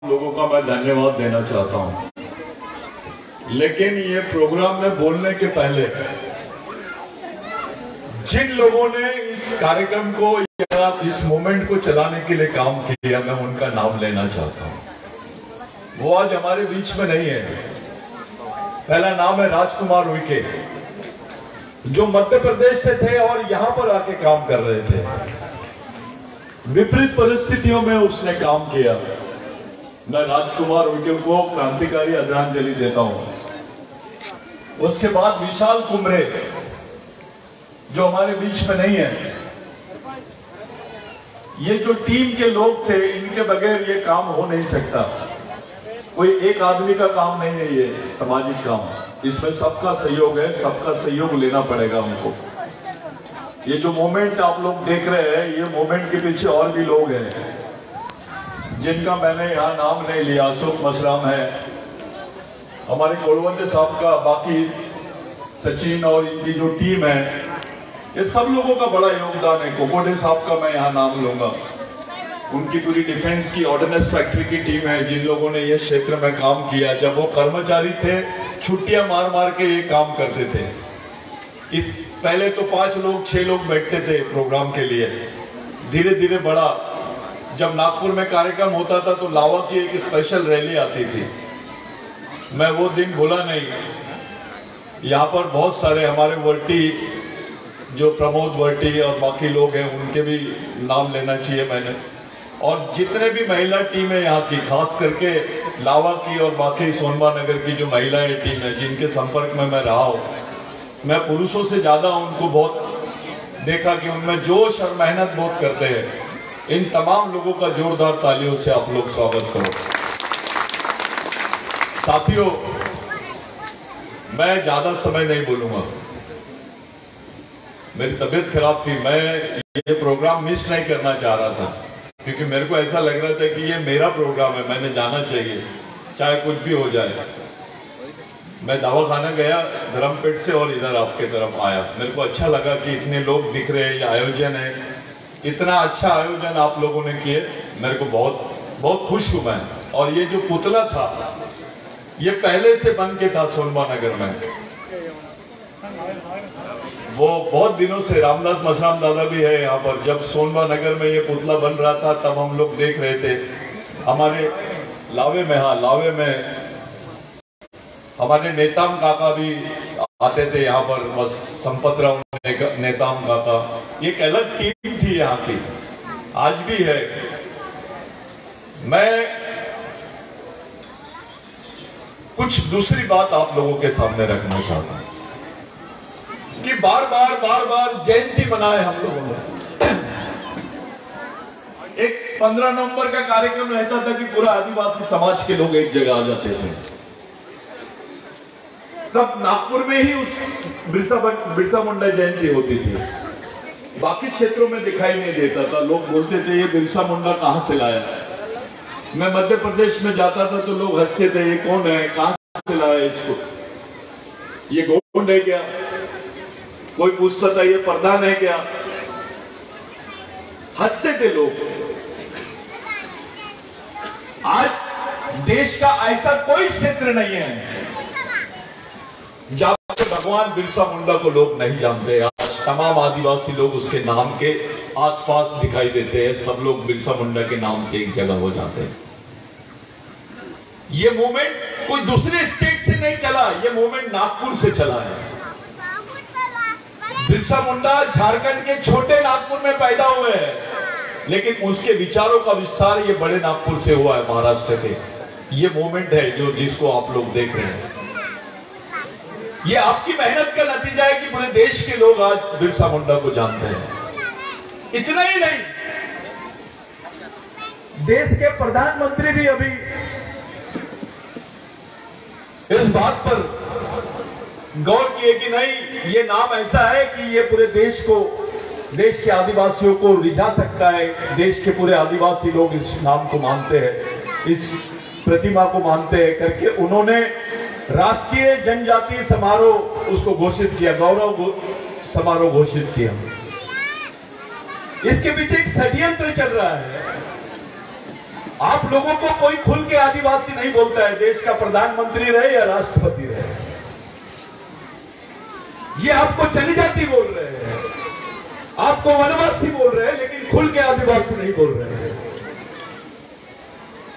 लोगों का मैं धन्यवाद देना चाहता हूं। लेकिन ये प्रोग्राम में बोलने के पहले जिन लोगों ने इस कार्यक्रम को या इस मूवमेंट को चलाने के लिए काम किया, मैं उनका नाम लेना चाहता हूं। वो आज हमारे बीच में नहीं है। पहला नाम है राजकुमार उइके, जो मध्य प्रदेश से थे और यहां पर आके काम कर रहे थे। विपरीत परिस्थितियों में उसने काम किया। मैं राजकुमार उइके को क्रांतिकारी आदरांजलि देता हूं। उसके बाद विशाल कुमरे, जो हमारे बीच में नहीं है। ये जो टीम के लोग थे, इनके बगैर ये काम हो नहीं सकता। कोई एक आदमी का काम नहीं है ये सामाजिक काम, इसमें सबका सहयोग है, सबका सहयोग लेना पड़ेगा हमको। ये जो मूवमेंट आप लोग देख रहे हैं, ये मूवमेंट के पीछे और भी लोग हैं जिनका मैंने यहाँ नाम नहीं लिया। अशोक मशराम है, हमारे गोलवंदे साहब का, बाकी सचिन और इनकी जो टीम है, ये सब लोगों का बड़ा योगदान है। कोकोडे साहब का मैं यहाँ नाम लूंगा। उनकी पूरी डिफेंस की ऑर्डिनेंस फैक्ट्री की टीम है, जिन लोगों ने ये क्षेत्र में काम किया। जब वो कर्मचारी थे, छुट्टियां मार मार के ये काम करते थे। पहले तो 5 लोग 6 लोग बैठते थे प्रोग्राम के लिए, धीरे धीरे बढ़ा। जब नागपुर में कार्यक्रम होता था तो लावा की एक स्पेशल रैली आती थी, मैं वो दिन भूला नहीं। यहाँ पर बहुत सारे हमारे वर्टी, जो प्रमोद वर्टी और बाकी लोग हैं, उनके भी नाम लेना चाहिए मैंने। और जितने भी महिला टीम है यहाँ की, खास करके लावा की और बाकी सोनबा नगर की जो महिलाएं टीम है, जिनके संपर्क में मैं रहा हूँ, मैं पुरुषों से ज्यादा उनको बहुत देखा कि उनमें जोश और मेहनत बहुत करते हैं। इन तमाम लोगों का जोरदार तालियों से आप लोग स्वागत करो। साथियों, मैं ज्यादा समय नहीं बोलूंगा, मेरी तबीयत खराब थी। मैं ये प्रोग्राम मिस नहीं करना चाह रहा था, क्योंकि मेरे को ऐसा लग रहा था कि ये मेरा प्रोग्राम है, मैंने जाना चाहिए, चाहे कुछ भी हो जाए। मैं दवाखाना गया धर्मपेट से और इधर आपके तरफ आया। मेरे को अच्छा लगा कि इतने लोग दिख रहे हैं, ये आयोजन है, इतना अच्छा आयोजन आप लोगों ने किए। मेरे को बहुत खुश हूं मैं। और ये जो पुतला था, ये पहले से बन के था सोनबा नगर में। वो बहुत दिनों से, रामदास मशराम दादा भी है यहाँ पर, जब सोनबा नगर में ये पुतला बन रहा था तब हम लोग देख रहे थे। हमारे लावे में, हाँ लावे में हमारे नेताम काका भी आते थे यहाँ पर, बस संपतराव नेताम काका। एक अलग टीम थी यहाँ की, आज भी है। मैं कुछ दूसरी बात आप लोगों के सामने रखना चाहता हूं कि बार बार जयंती मनाए हम लोगों ने। एक 15 नवंबर का कार्यक्रम रहता था कि पूरा आदिवासी समाज के लोग एक जगह आ जाते थे। तब नागपुर में ही उस बिरसा मुंडा जयंती होती थी, बाकी क्षेत्रों में दिखाई नहीं देता था। लोग बोलते थे ये बिरसा मुंडा कहां से लाया। मैं मध्य प्रदेश में जाता था तो लोग हंसते थे, ये कौन है, कहां से लाया इसको, ये गोंड है क्या। कोई पूछता था ये प्रधान है क्या, हंसते थे लोग। आज देश का ऐसा कोई क्षेत्र नहीं है जहां भगवान बिरसा मुंडा को लोग नहीं जानते। आज तमाम आदिवासी लोग उसके नाम के आसपास दिखाई देते हैं। सब लोग बिरसा मुंडा के नाम से एक जगह हो जाते हैं। ये मूवमेंट कोई दूसरे स्टेट से नहीं चला, ये मूवमेंट नागपुर से चला है। बिरसा मुंडा झारखंड के छोटे नागपुर में पैदा हुए हैं, लेकिन उसके विचारों का विस्तार ये बड़े नागपुर से हुआ है, महाराष्ट्र के। ये मूवमेंट है जिसको आप लोग देख रहे हैं। ये आपकी मेहनत का नतीजा है कि पूरे देश के लोग आज बिरसा मुंडा को जानते हैं। इतना ही नहीं, देश के प्रधानमंत्री भी अभी इस बात पर गौर किए कि नहीं, ये नाम ऐसा है कि ये पूरे देश को, देश के आदिवासियों को रिझा सकता है। देश के पूरे आदिवासी लोग इस नाम को मानते हैं, इस प्रतिमा को मानते हैं करके उन्होंने राष्ट्रीय जनजातीय समारोह उसको घोषित किया, गौरव समारोह घोषित किया। इसके पीछे एक षड्यंत्र चल रहा है आप लोगों को कोई खुल के आदिवासी नहीं बोलता है, देश का प्रधानमंत्री रहे या राष्ट्रपति रहे। ये आपको जनजाति बोल रहे हैं, आपको वनवासी बोल रहे हैं, लेकिन खुल के आदिवासी नहीं बोल रहे हैं।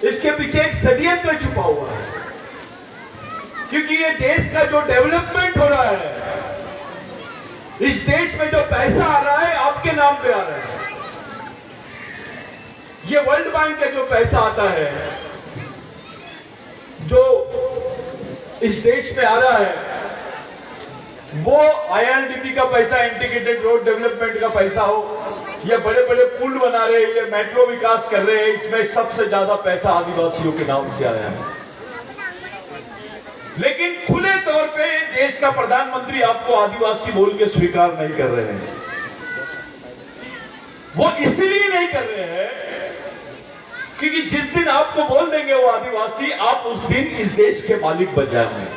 इसके पीछे एक षड्यंत्र छुपा हुआ है, क्योंकि ये देश का जो डेवलपमेंट हो रहा है, इस देश में जो पैसा आ रहा है आपके नाम पे आ रहा है। ये वर्ल्ड बैंक का जो पैसा आता है, जो इस देश में आ रहा है, वो IRDP का पैसा, इंटीग्रेटेड रोड डेवलपमेंट का पैसा हो, ये बड़े बड़े पुल बना रहे हैं, ये मेट्रो विकास कर रहे हैं, इसमें सबसे ज्यादा पैसा आदिवासियों के नाम से आया है। लेकिन खुले तौर पे देश का प्रधानमंत्री आपको आदिवासी बोल के स्वीकार नहीं कर रहे हैं। वो इसलिए नहीं कर रहे हैं क्योंकि जिस दिन आपको बोल देंगे वो आदिवासी, आप उस दिन इस देश के मालिक बन जाएंगे।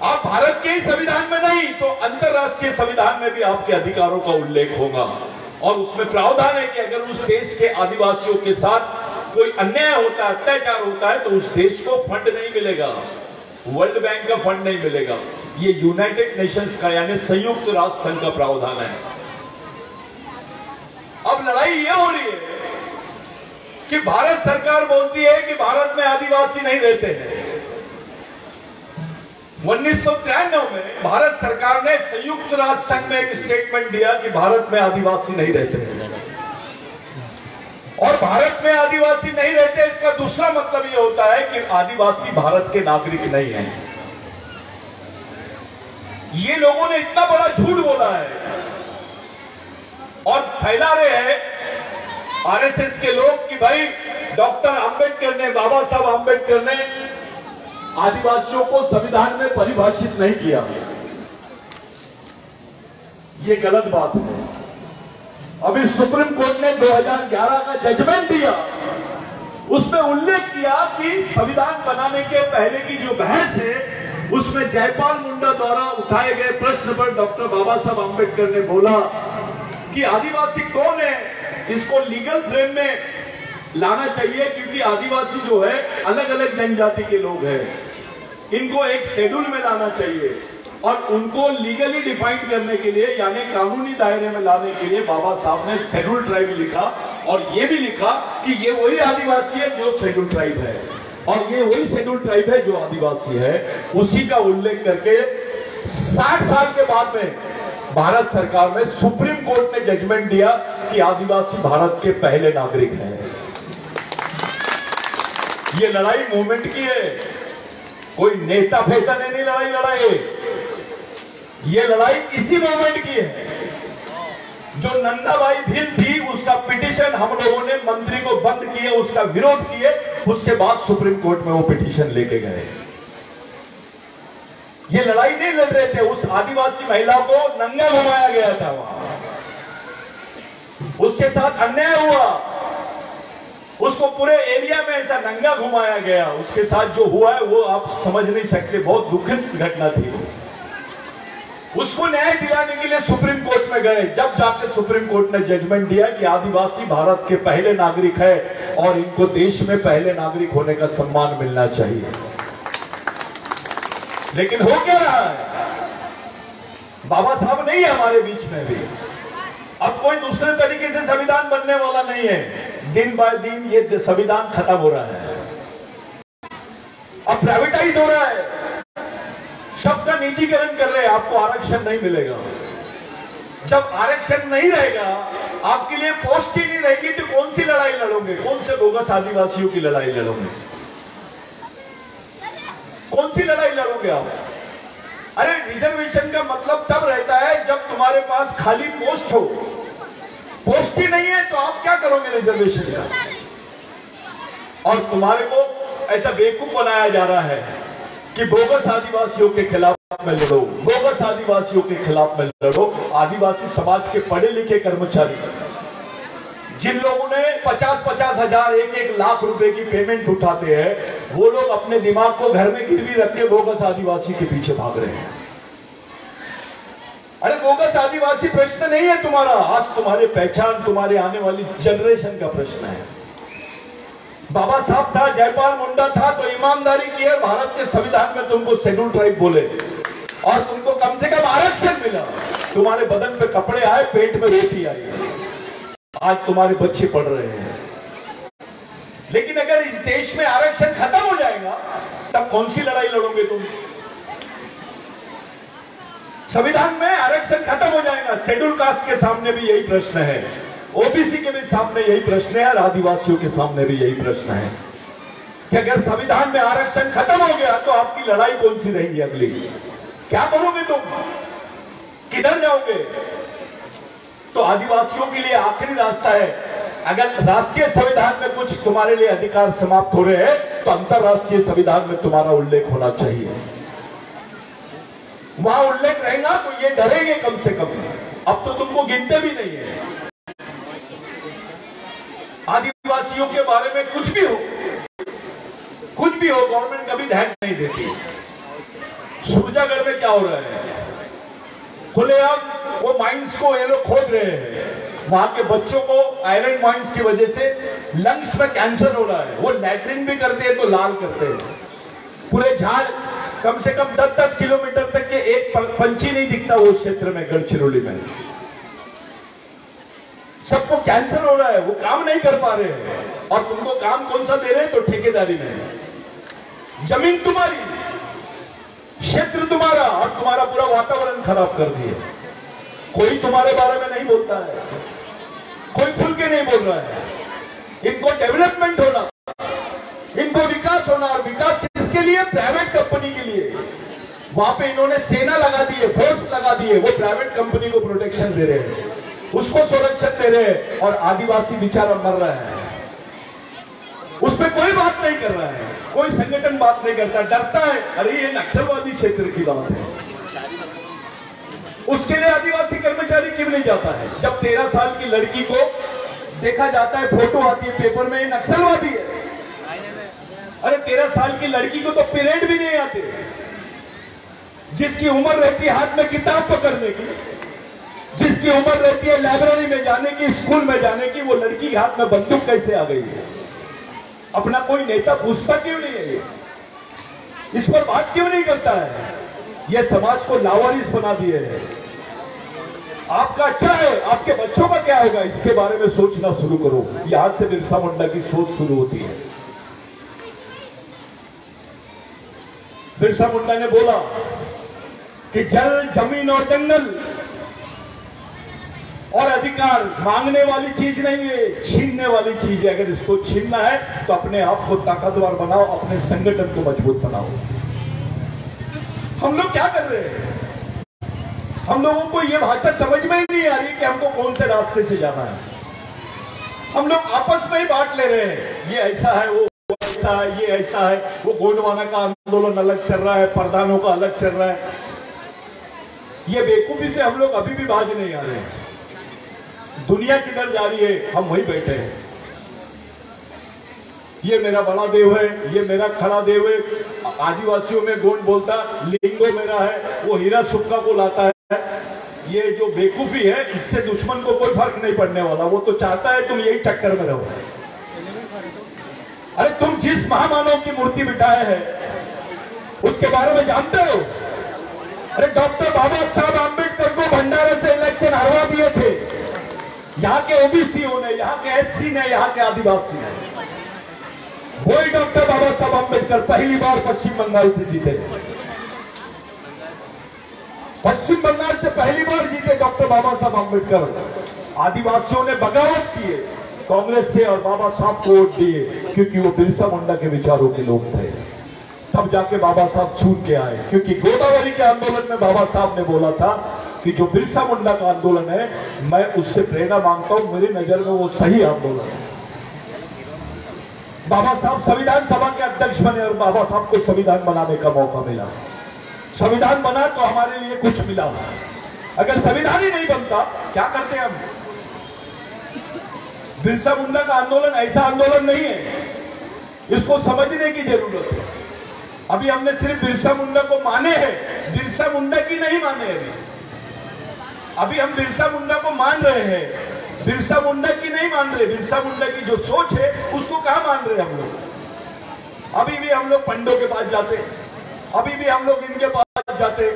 आप भारत के संविधान में नहीं तो अंतर्राष्ट्रीय संविधान में भी आपके अधिकारों का उल्लेख होगा, और उसमें प्रावधान है कि अगर उस देश के आदिवासियों के साथ कोई अन्याय होता है, अत्याचार होता है, तो उस देश को फंड नहीं मिलेगा, वर्ल्ड बैंक का फंड नहीं मिलेगा। ये यूनाइटेड नेशंस का यानी संयुक्त राष्ट्र संघ का प्रावधान है। अब लड़ाई ये हो रही है कि भारत सरकार बोलती है कि भारत में आदिवासी नहीं रहते हैं। 1993 में भारत सरकार ने संयुक्त राष्ट्र संघ में एक स्टेटमेंट दिया कि भारत में आदिवासी नहीं रहते हैं, और भारत में आदिवासी नहीं रहते इसका दूसरा मतलब यह होता है कि आदिवासी भारत के नागरिक नहीं हैं। ये लोगों ने इतना बड़ा झूठ बोला है और फैला रहे हैं RSS के लोग कि भाई डॉक्टर अंबेडकर ने, बाबा साहब अंबेडकर ने आदिवासियों को संविधान में परिभाषित नहीं किया। ये गलत बात है। अभी सुप्रीम कोर्ट ने 2011 का जजमेंट दिया, उसमें उल्लेख किया कि संविधान बनाने के पहले की जो बहस है, उसमें जयपाल मुंडा द्वारा उठाए गए प्रश्न पर डॉक्टर बाबा साहब अंबेडकर ने बोला कि आदिवासी कौन है, इसको लीगल फ्रेम में लाना चाहिए, क्योंकि आदिवासी जो है अलग अलग जनजाति के लोग हैं, इनको एक शेड्यूल में लाना चाहिए, और उनको लीगली डिफाइन करने के लिए यानी कानूनी दायरे में लाने के लिए बाबा साहब ने शेड्यूल ट्राइब लिखा, और ये भी लिखा कि ये वही आदिवासी है जो शेड्यूल ट्राइब है, और ये वही शेड्यूल ट्राइब है जो आदिवासी है। उसी का उल्लेख करके 60 साल के बाद में भारत सरकार में सुप्रीम कोर्ट ने जजमेंट दिया कि आदिवासी भारत के पहले नागरिक हैं। ये लड़ाई मूवमेंट की है, कोई नेता फेता ने नहीं लड़ाई। ये लड़ाई इसी मूवमेंट की है। जो नंदाबाई भील थी, उसका पिटीशन हम लोगों ने मंत्री को बंद किए, उसका विरोध किए, उसके बाद सुप्रीम कोर्ट में वो पिटीशन लेके गए। ये लड़ाई नहीं लड़ रहे थे, उस आदिवासी महिला को नंगा घुमाया गया था वहां, उसके साथ अन्याय हुआ, उसको पूरे एरिया में ऐसा नंगा घुमाया गया, उसके साथ जो हुआ है वो आप समझ नहीं सकते, बहुत दुखद घटना थी। उसको न्याय दिलाने के लिए सुप्रीम कोर्ट में गए, जब जाके सुप्रीम कोर्ट ने जजमेंट दिया कि आदिवासी भारत के पहले नागरिक है और इनको देश में पहले नागरिक होने का सम्मान मिलना चाहिए। लेकिन हो क्या रहा है, बाबा साहब नहीं है हमारे बीच में भी, अब कोई दूसरे तरीके से संविधान बनने वाला नहीं है, दिन बाय दिन ये संविधान खत्म हो रहा है, अब प्राइवेटाइज हो रहा है, सबका निजीकरण कर रहे हैं, आपको आरक्षण नहीं मिलेगा। जब आरक्षण नहीं रहेगा, आपके लिए पोस्ट ही नहीं रहेगी, तो कौन सी लड़ाई लड़ोगे, कौन से बोगस आदिवासियों की लड़ाई लड़ोगे, कौन सी लड़ाई लड़ोगे आप? अरे रिजर्वेशन का मतलब तब रहता है जब तुम्हारे पास खाली पोस्ट हो, पोस्ट ही नहीं है तो आप क्या करोगे रिजर्वेशन का? और तुम्हारे को ऐसा बेवकूफ बनाया जा रहा है कि बोगस आदिवासियों के खिलाफ में लड़ो, बोगस आदिवासियों के खिलाफ में लड़ो। आदिवासी समाज के पढ़े लिखे कर्मचारी, जिन लोगों ने 50-50 हजार, 1-1 लाख रुपए की पेमेंट उठाते हैं, वो लोग अपने दिमाग को घर में गिरवी रख के बोगस आदिवासी के पीछे भाग रहे हैं। अरे बोगस आदिवासी प्रश्न नहीं है तुम्हारा, आज तुम्हारे पहचान, तुम्हारे आने वाली जनरेशन का प्रश्न है। बाबा साहब था, जयपाल मुंडा था, तो ईमानदारी की है, भारत के संविधान में तुमको शेड्यूल ट्राइब बोले और तुमको कम से कम आरक्षण मिला। तुम्हारे बदन पे कपड़े आए, पेट में रोटी आई, आज तुम्हारे बच्चे पढ़ रहे हैं। लेकिन अगर इस देश में आरक्षण खत्म हो जाएगा तब कौन सी लड़ाई लड़ोगे तुम? संविधान में आरक्षण खत्म हो जाएगा। शेड्यूल कास्ट के सामने भी यही प्रश्न है, ओबीसी के भी सामने यही प्रश्न है और आदिवासियों के सामने भी यही प्रश्न है कि अगर संविधान में आरक्षण खत्म हो गया तो आपकी लड़ाई कौन सी रहेगी अगली? क्या करोगे तुम? किधर जाओगे? तो आदिवासियों के लिए आखिरी रास्ता है, अगर राष्ट्रीय संविधान में कुछ तुम्हारे लिए अधिकार समाप्त हो रहे हैं तो अंतरराष्ट्रीय संविधान में तुम्हारा उल्लेख होना चाहिए। वहां उल्लेख रहेगा तो ये डरेंगे कम से कम। अब तो तुमको गिनते भी नहीं है। आदिवासियों के बारे में कुछ भी हो, गवर्नमेंट कभी ध्यान नहीं देती। सुरजागढ़ में क्या हो रहा है? खुलेआम वो माइंस को ये लोग खोद रहे हैं। वहां के बच्चों को आयरन माइंस की वजह से लंग्स में कैंसर हो रहा है। वो लैट्रिन भी करते हैं तो लाल करते हैं। पूरे झाड़ कम से कम 10-10 किलोमीटर तक के एक पंछी नहीं दिखता वो क्षेत्र में, गढ़चिरौली में। सबको कैंसर हो रहा है, वो काम नहीं कर पा रहे हैं। और तुमको काम कौन सा दे रहे हैं? तो ठेकेदारी में। जमीन तुम्हारी, क्षेत्र तुम्हारा, और तुम्हारा पूरा वातावरण खराब कर दिए। कोई तुम्हारे बारे में नहीं बोलता है, कोई खुल के नहीं बोल रहा है। इनको डेवलपमेंट होना, इनको विकास होना, और विकास किसके लिए? प्राइवेट कंपनी के लिए। वहां पे इन्होंने सेना लगा दी है, फोर्स लगा दी है। वो प्राइवेट कंपनी को प्रोटेक्शन दे रहे हैं, उसको संरक्षण दे रहे हैं, और आदिवासी बेचारा मर रहा है। उस पर कोई बात नहीं कर रहा है, कोई संगठन बात नहीं करता, डरता है। अरे ये नक्सलवादी क्षेत्र की बात है, उसके लिए आदिवासी कर्मचारी क्यों नहीं जाता है? जब 13 साल की लड़की को देखा जाता है, फोटो आती है पेपर में, ये नक्सलवादी है। अरे 13 साल की लड़की को तो पीरियड भी नहीं आते। जिसकी उम्र रहती है हाथ में किताब पकड़ने की, जिसकी उम्र रहती है लाइब्रेरी में जाने की, स्कूल में जाने की, वो लड़की के हाथ में बंदूक कैसे आ गई है? अपना कोई नेता पूछता क्यों नहीं है? इस पर बात क्यों नहीं करता है? ये समाज को लावारिस बना दिए है। आपका अच्छा है, आपके बच्चों का क्या होगा, इसके बारे में सोचना शुरू करो। यहां से बिरसा मुंडा की सोच शुरू होती है। बिरसा मुंडा ने बोला कि जल, जमीन और जंगल और अधिकार मांगने वाली चीज नहीं है, छीनने वाली चीज है। अगर इसको छीनना है तो अपने आप को ताकतवर बनाओ, अपने संगठन को मजबूत बनाओ। हम लोग क्या कर रहे हैं? हम लोगों को यह भाषा समझ में ही नहीं आ रही कि हमको कौन से रास्ते से जाना है। हम लोग आपस में ही बांट ले रहे हैं, ये ऐसा है, वो ऐसा है, ये ऐसा है। वो गोंडवाना का आंदोलन अलग चल रहा है, प्रधानों का अलग चल रहा है। ये बेवकूफी से हम लोग अभी भी बाज नहीं आ रहे हैं। दुनिया किधर जा रही है, हम वहीं बैठे हैं। ये मेरा बड़ा देव है, ये मेरा खड़ा देव है। आदिवासियों में गोंड बोलता लिंगो मेरा है, वो हीरा सुक्का को लाता है। ये जो बेवकूफी है, इससे दुश्मन को कोई फर्क नहीं पड़ने वाला। वो तो चाहता है तुम यही चक्कर में रहो। अरे तुम जिस महामानव की मूर्ति बिठाए हैं उसके बारे में जानते हो? अरे डॉक्टर बाबा साहब आंबेडकर को भंडारे से इलेक्शन हरवा दिए थे। यहाँ के ओबीसीओ ने, यहाँ के एससी ने, यहाँ के आदिवासी ने। वही डॉक्टर बाबा साहब आंबेडकर पहली बार पश्चिम बंगाल से जीते। पश्चिम बंगाल से पहली बार जीते डॉक्टर बाबा साहब आंबेडकर। आदिवासियों ने बगावत किए कांग्रेस से और बाबा साहब को वोट दिए, क्योंकि वो बिरसा मुंडा के विचारों के लोग थे। तब जाके बाबा साहब छूट के आए, क्योंकि गोदावरी के आंदोलन में बाबा साहब ने बोला था कि जो बिरसा मुंडा का आंदोलन है, मैं उससे प्रेरणा मांगता हूं, मेरी नजर में वो सही आंदोलन है। बाबा साहब संविधान सभा के अध्यक्ष बने और बाबा साहब को संविधान बनाने का मौका मिला। संविधान बना तो हमारे लिए कुछ मिला। अगर संविधान ही नहीं बनता, क्या करते हम? बिरसा मुंडा का आंदोलन ऐसा आंदोलन नहीं है, इसको समझने की जरूरत है। अभी हमने सिर्फ बिरसा मुंडा को माने हैं, बिरसा मुंडा की नहीं माने। अभी हम बिरसा मुंडा को मान रहे हैं बिरसा मुंडा की नहीं मान रहे, बिरसा मुंडा की जो सोच है उसको कहां मान रहे हम लोग। अभी भी हम लोग पंडों के पास जाते, अभी भी हम लोग इनके पास जाते।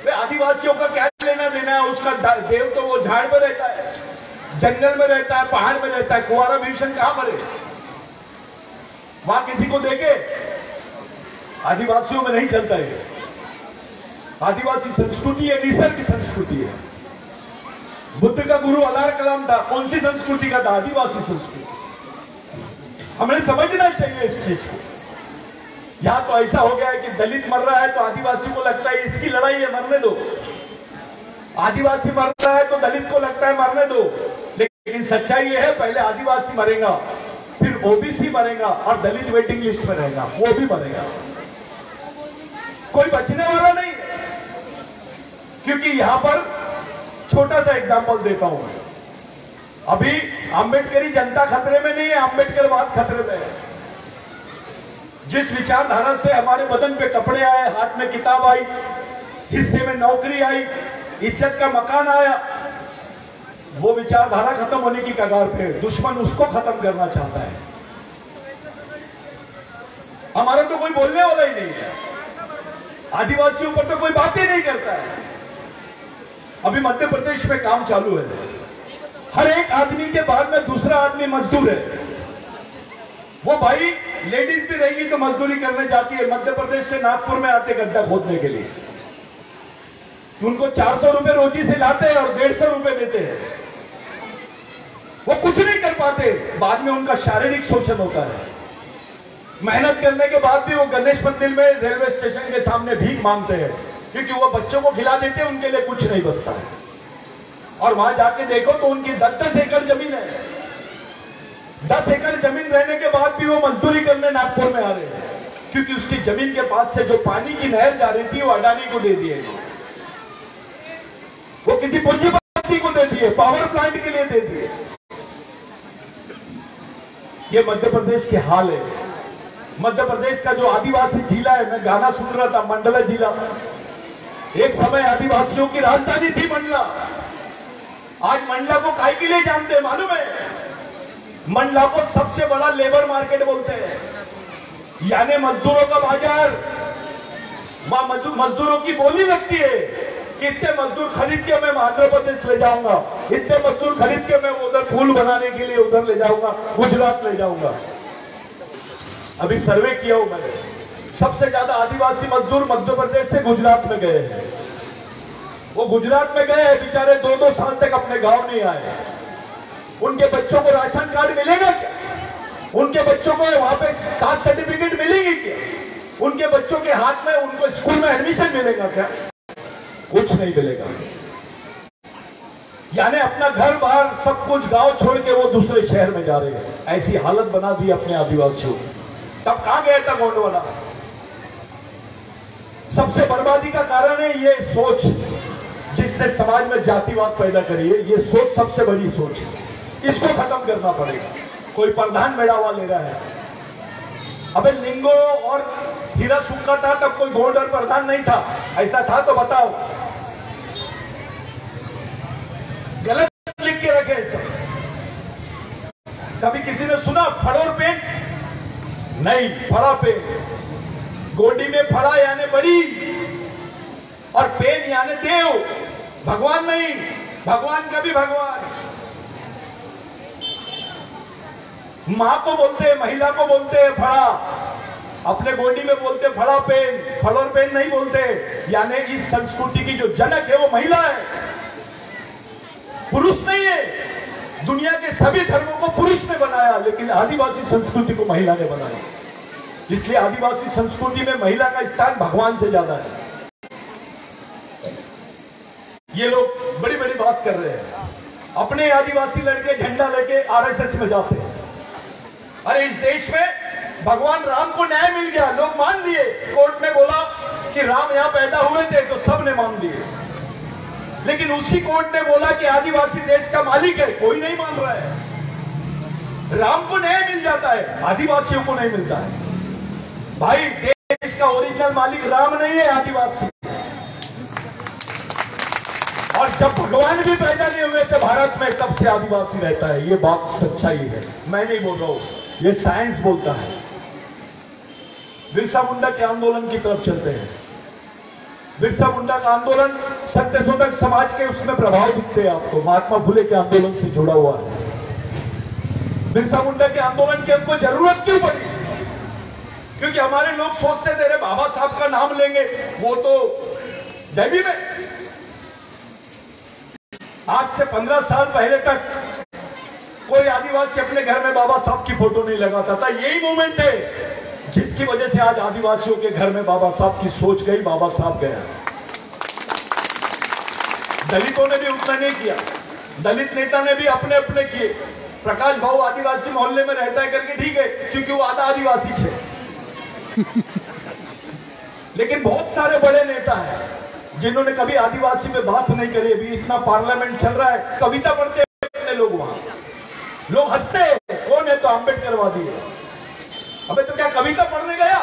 वे आदिवासियों का क्या लेना देना है, उसका देव तो वो झाड़ में रहता है, जंगल में रहता है, पहाड़ में रहता है। कुंवारा भीषण कहां मरे, वहां किसी को देखे? आदिवासियों में नहीं चलता है। आदिवासी संस्कृति है, निसर्ग की संस्कृति है। बुद्ध का गुरु अलार कलाम था, कौन सी संस्कृति का था? आदिवासी संस्कृति। हमें समझना चाहिए इस चीज को। यहां तो ऐसा हो गया है कि दलित मर रहा है तो आदिवासी को लगता है इसकी लड़ाई है, मरने दो। आदिवासी मर रहा है तो दलित को लगता है मरने दो। लेकिन सच्चाई ये है, पहले आदिवासी मरेगा, फिर ओबीसी मरेगा और दलित वेटिंग लिस्ट में रहेगा, वो भी मरेगा। कोई बचने वाला नहीं है। क्योंकि यहां पर छोटा सा एग्जांपल देता हूं, अभी अंबेडकरी जनता खतरे में नहीं है, अंबेडकरवाद खतरे में है। जिस विचारधारा से हमारे बदन पे कपड़े आए, हाथ में किताब आई, हिस्से में नौकरी आई, इज्जत का मकान आया, वो विचारधारा खत्म होने की कगार पे। दुश्मन उसको खत्म करना चाहता है। हमारा तो कोई बोलने वाला ही नहीं है, आदिवासियों पर तो कोई बात ही नहीं करता है। अभी मध्य प्रदेश में काम चालू है, हर एक आदमी के बाद में दूसरा आदमी मजदूर है। वो भाई लेडीज भी रहेगी तो मजदूरी करने जाती है, मध्य प्रदेश से नागपुर में आते गड्ढा खोदने के लिए। उनको 400 रुपए रोजी से लाते हैं और 150 रुपए देते हैं। वो कुछ नहीं कर पाते, बाद में उनका शारीरिक शोषण होता है। मेहनत करने के बाद भी वो गणेश मंदिर में रेलवे स्टेशन के सामने भीख मांगते हैं, क्योंकि वो बच्चों को खिला देते हैं, उनके लिए कुछ नहीं बचता है। और वहां जाके देखो तो उनकी 10-10 एकड़ जमीन है। 10 एकड़ जमीन रहने के बाद भी वो मजदूरी करने नागपुर में आ रहे हैं, क्योंकि उसकी जमीन के पास से जो पानी की नहर जा रही थी वो अडानी को दे दिए, वो किसी पूंजीपति को दे दिए, पावर प्लांट के लिए दे दिए। ये मध्य प्रदेश के हाल है। मध्य प्रदेश का जो आदिवासी जिला है, मैं गाना सुन रहा था, मंडला जिला। एक समय आदिवासियों की राजधानी थी मंडला। आज मंडला को काय के लिए जानते हैं मालूम है? मंडला को सबसे बड़ा लेबर मार्केट बोलते हैं, यानी मजदूरों का बाजार। वहां मजदूरों की बोली लगती है कि इतने मजदूर खरीद के मैं आंध्र प्रदेश ले जाऊंगा, इतने मजदूर खरीद के मैं उधर फूल बनाने के लिए उधर ले जाऊंगा, गुजरात ले जाऊंगा। अभी सर्वे किया हूं मैंने, सबसे ज्यादा आदिवासी मजदूर मध्य प्रदेश से गुजरात में गए हैं। वो गुजरात में गए, बेचारे 2-2 साल तक अपने गांव नहीं आए। उनके बच्चों को राशन कार्ड मिलेगा क्या? उनके बच्चों को वहां पे कास्ट सर्टिफिकेट मिलेगी क्या? उनके बच्चों के हाथ में उनको स्कूल में एडमिशन मिलेगा क्या? कुछ नहीं मिलेगा। यानी अपना घर बार सब कुछ गांव छोड़ के वो दूसरे शहर में जा रहे हैं। ऐसी हालत बना दी अपने आदिवासियों की। तब कहां गया था गोंडवाना? सबसे बर्बादी का कारण है ये सोच, जिसने समाज में जातिवाद पैदा करी है। ये सोच सबसे बड़ी सोच है, इसको खत्म करना पड़ेगा। कोई प्रधान मेड़ावा ले रहा है। अबे लिंगो और हीरा सुक्का था तब कोई बोर्ड और प्रधान नहीं था, ऐसा था तो बताओ। गलत लिख के रखे सब। कभी किसी ने सुना फड़ोर पेन? नहीं, फड़ा पेन। गोडी में फड़ा यानी बड़ी, और पेन यानी देव, भगवान नहीं। भगवान का भी भगवान। मां को बोलते हैं, महिला को बोलते हैं फड़ा, अपने गोडी में बोलते हैं फड़ा पेन, फड़ोर पेन नहीं बोलते। यानी इस संस्कृति की जो जनक है वो महिला है, पुरुष नहीं है। दुनिया के सभी धर्मों को पुरुष ने बनाया, लेकिन आदिवासी संस्कृति को महिला ने बनाया। इसलिए आदिवासी संस्कृति में महिला का स्थान भगवान से ज्यादा है। ये लोग बड़ी बड़ी बात कर रहे हैं। अपने आदिवासी लड़के झंडा लेके आरएसएस में जाते हैं। अरे इस देश में भगवान राम को न्याय मिल गया, लोग मान लिए। कोर्ट में बोला कि राम यहां पैदा हुए थे तो सबने मान लिए। लेकिन उसी कोर्ट ने बोला कि आदिवासी देश का मालिक है, कोई नहीं मान रहा है। राम को न्याय मिल जाता है, आदिवासियों को नहीं मिलता है। भाई देश का ओरिजिनल मालिक राम नहीं है, आदिवासी। और जब भगवान भी पैदा नहीं हुए थे भारत में, तब से आदिवासी रहता है। ये बात सच्चाई है, मैं नहीं बोल रहा हूं, ये साइंस बोलता है। बिरसा मुंडा के आंदोलन की तरफ चलते हैं। बिरसा मुंडा का आंदोलन सत्यशोधक समाज के उसमें प्रभाव दिखते हैं आपको, महात्मा फुले के आंदोलन से जुड़ा हुआ है। बिरसा मुंडा के आंदोलन की हमको जरूरत क्यों पड़ी? क्योंकि हमारे लोग सोचते थे बाबा साहब का नाम लेंगे, वो तो जैवी में। आज से 15 साल पहले तक कोई आदिवासी अपने घर में बाबा साहब की फोटो नहीं लगाता था। यही मूवमेंट है जिसकी वजह से आज आदिवासियों के घर में बाबा साहब की सोच गई, बाबा साहब गया। दलितों ने भी उतना नहीं किया, दलित नेता ने भी अपने अपने किए। प्रकाश भाऊ आदिवासी मोहल्ले में रहता है करके ठीक है, क्योंकि वो आधा आदिवासी है। लेकिन बहुत सारे बड़े नेता हैं जिन्होंने कभी आदिवासी में बात नहीं करी। अभी इतना पार्लियामेंट चल रहा है, कविता पढ़ते हैं लोग, वहां लोग हंसते हैं, कौन है तो अम्बेडकरवादी है। अबे तो क्या कविता पढ़ने गया?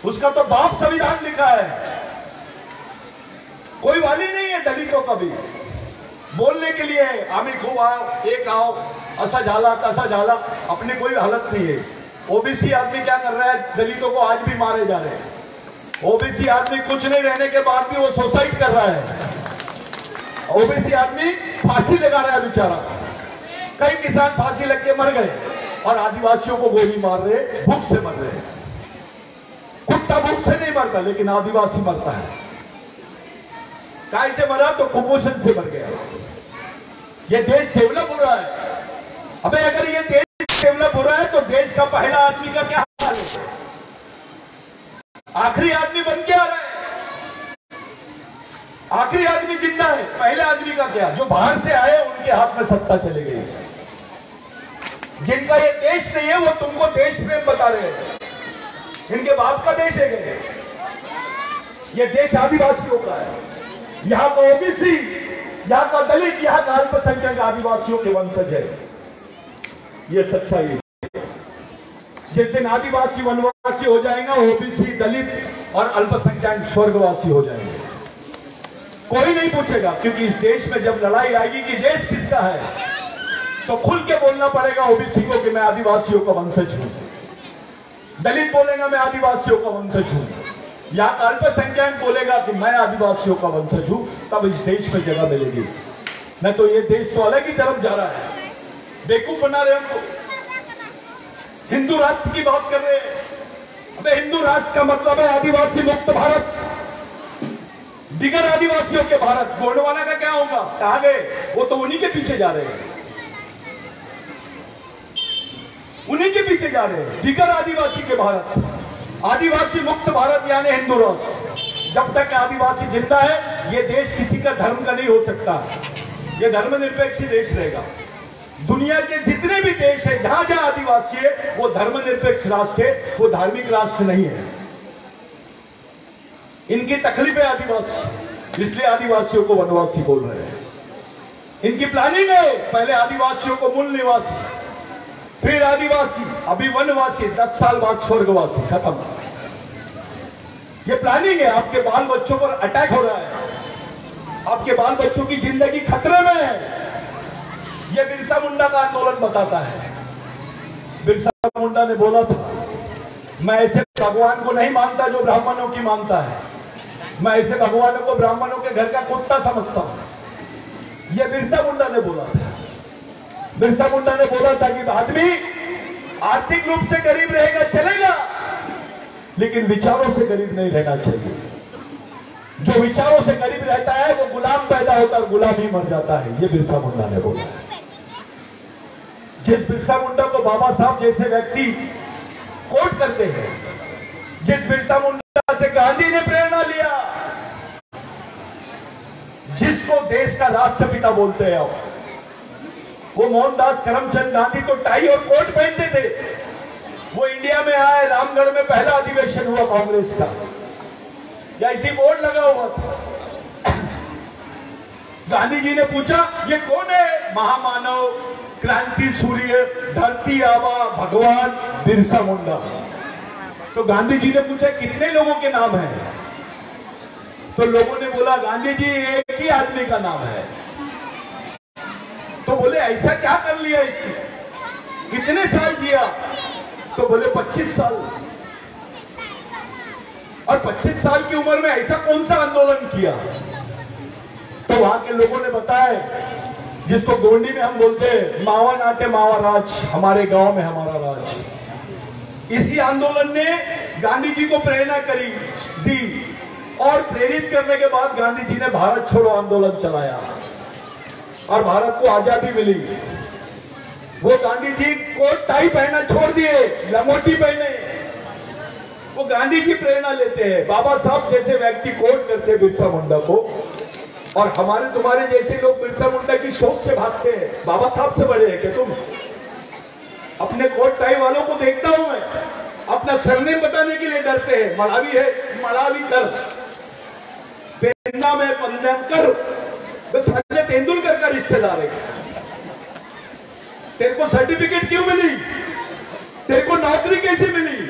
उसका तो बाप संविधान लिखा है। कोई वाली नहीं है दलितों का भी बोलने के लिए। आमी खूब आओ, एक आओ, ऐसा झाला तैसा झाला, अपनी कोई हालत नहीं है। ओबीसी आदमी क्या कर रहा है? दलितों को आज भी मारे जा रहे हैं। ओबीसी आदमी कुछ नहीं रहने के बाद भी वो सुसाइड कर रहा है। ओबीसी आदमी फांसी लगा रहा है बेचारा। कई किसान फांसी लग के मर गए और आदिवासियों को गोली मार रहे, भूख से मर रहे। कुत्ता भूख से नहीं मरता, लेकिन आदिवासी मरता है। काय से मरा? तो कुपोषण से मर गया। ये देश डेवलप हो रहा है। अबे अगर ये देश डेवलप हो रहा है तो देश का पहला आदमी का क्या हाल है? आखिरी आदमी बन के आ रहा है। आखिरी आदमी जिंदा है, पहले आदमी का क्या? जो बाहर से आए उनके हाथ में सत्ता चली गई। जिनका ये देश नहीं है वो तुमको देश प्रेम बता रहे हैं। इनके बाप का देश है गए। ये देश आदिवासियों का है। यहां का ओबीसी, यहां का दलित, यहां का अल्पसंख्यक आदिवासियों के वंशज है। ये सच्चाई है। जिस दिन आदिवासी वनवासी हो जाएगा, ओबीसी, दलित और अल्पसंख्यक स्वर्गवासी हो जाएंगे। कोई नहीं पूछेगा, क्योंकि इस देश में जब लड़ाई आएगी कि देश किसका है, तो खुल के बोलना पड़ेगा ओबीसी को कि मैं आदिवासियों का वंशज हूं। दलित बोलेगा मैं आदिवासियों का वंशज हूं, या अल्पसंख्यक बोलेगा कि मैं आदिवासियों का वंशज हूं, तब इस देश में जगह मिलेगी। न तो ये देश तो अलग ही तरफ जा रहा है। बेवकूफ बना रहे हमको। हिंदू राष्ट्र की बात कर रहे हैं। अबे हिंदू राष्ट्र का मतलब है आदिवासी मुक्त भारत, दिगर आदिवासियों के भारत। गोंडवाना का क्या होगा? कहां गए? वो तो उन्हीं के पीछे जा रहे हैं, उन्हीं के पीछे जा रहे हैं। दिगर आदिवासी के भारत, आदिवासी मुक्त भारत यानी हिंदू राष्ट्र। जब तक आदिवासी जिंदा है, ये देश किसी का धर्म का नहीं हो सकता। ये धर्मनिरपेक्ष देश रहेगा। दुनिया के जितने भी देश है जहां जहां आदिवासी है, वो धर्मनिरपेक्ष राष्ट्र है, वो धार्मिक राष्ट्र नहीं है। इनकी तकलीफ है आदिवासी, इसलिए आदिवासियों को वनवासी बोल रहे हैं। इनकी प्लानिंग है, पहले आदिवासियों को मूल निवासी, फिर आदिवासी, अभी वनवासी, 10 साल बाद स्वर्गवासी। खत्म। ये प्लानिंग है। आपके बाल बच्चों पर अटैक हो रहा है, आपके बाल बच्चों की जिंदगी खतरे में है। ये बिरसा मुंडा का आंदोलन बताता है। बिरसा मुंडा ने बोला था, मैं ऐसे भगवान को नहीं मानता जो ब्राह्मणों की मानता है। मैं ऐसे भगवानों को ब्राह्मणों के घर का कुत्ता समझता हूं। ये बिरसा मुंडा ने बोला था। बिरसा मुंडा ने बोला था कि आदमी आर्थिक रूप से गरीब रहेगा चलेगा, लेकिन विचारों से गरीब नहीं रहना चाहिए। जो विचारों से गरीब रहता है वो गुलाम पैदा होता है, गुलाम ही मर जाता है। ये बिरसा मुंडा ने बोला। जिस बिरसा मुंडा को बाबा साहब जैसे व्यक्ति कोट करते हैं, जिस बिरसा मुंडा से गांधी ने प्रेरणा लिया, जिसको देश का राष्ट्रपिता बोलते हैं, वो मोहनदास करमचंद गांधी तो टाई और कोट पहनते थे। वो इंडिया में आए, रामगढ़ में पहला अधिवेशन हुआ कांग्रेस का, या इसी बोर्ड लगा हुआ था। गांधी जी ने पूछा ये कौन है? महामानव, क्रांति सूर्य, धरती आबा, भगवान बिरसा मुंडा। तो गांधी जी ने पूछा कितने लोगों के नाम हैं? तो लोगों ने बोला गांधी जी एक ही आदमी का नाम है। तो बोले ऐसा क्या कर लिया इसने, कितने साल जिया? तो बोले 25 साल। और 25 साल की उम्र में ऐसा कौन सा आंदोलन किया? तो वहां के लोगों ने बताया, जिसको गोंडी में हम बोलते हैं मावा नाटे मावा राज, हमारे गांव में हमारा राज। इसी आंदोलन ने गांधी जी को प्रेरणा दी और प्रेरित करने के बाद गांधी जी ने भारत छोड़ो आंदोलन चलाया और भारत को आजादी मिली। वो गांधी जी कोट टाई पहना छोड़ दिए, लंगोटी पहने। वो गांधी जी प्रेरणा लेते हैं। बाबा साहब जैसे व्यक्ति कोट करते बिरसा मुंडा को, और हमारे तुम्हारे जैसे लोग बिरसा मुंडा की सोच से भागते हैं। बाबा साहब से बड़े हैं क्या तुम? अपने कोट टाई वालों को देखता हूं मैं, अपना सरनेम बताने के लिए डरते हैं। मलावी है, मलावी कर, पेन्ना में पंदनकर, बस संजय तेंदुलकर का रिश्तेदार है। तेरे को सर्टिफिकेट क्यों मिली? तेरे को नौकरी कैसे मिली?